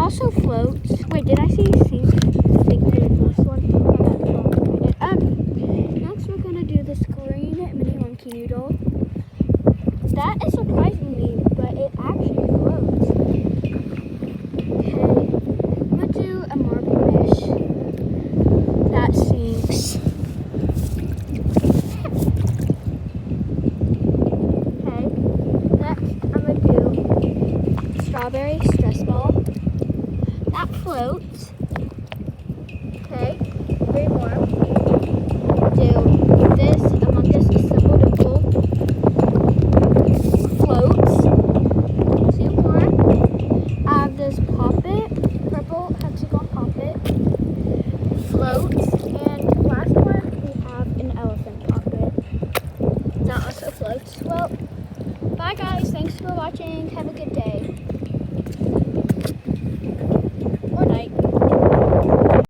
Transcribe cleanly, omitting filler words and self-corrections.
also floats. Wait, did I see sink? Sink to the first one? Next we're gonna do this green mini monkey noodle. That is surprising me, but it actually floats. Okay, I'm gonna do a marble dish that sinks. Okay, next I'm gonna do strawberry stress ball. That floats. Okay, 3 more. Do this Among Us assembled and full. Floats. 2 more. I have this Pop-It, purple hexagon Pop-It. Floats. And last one, we have an elephant Pop-It. That also floats. Well, bye guys. Thanks for watching. Have a good day.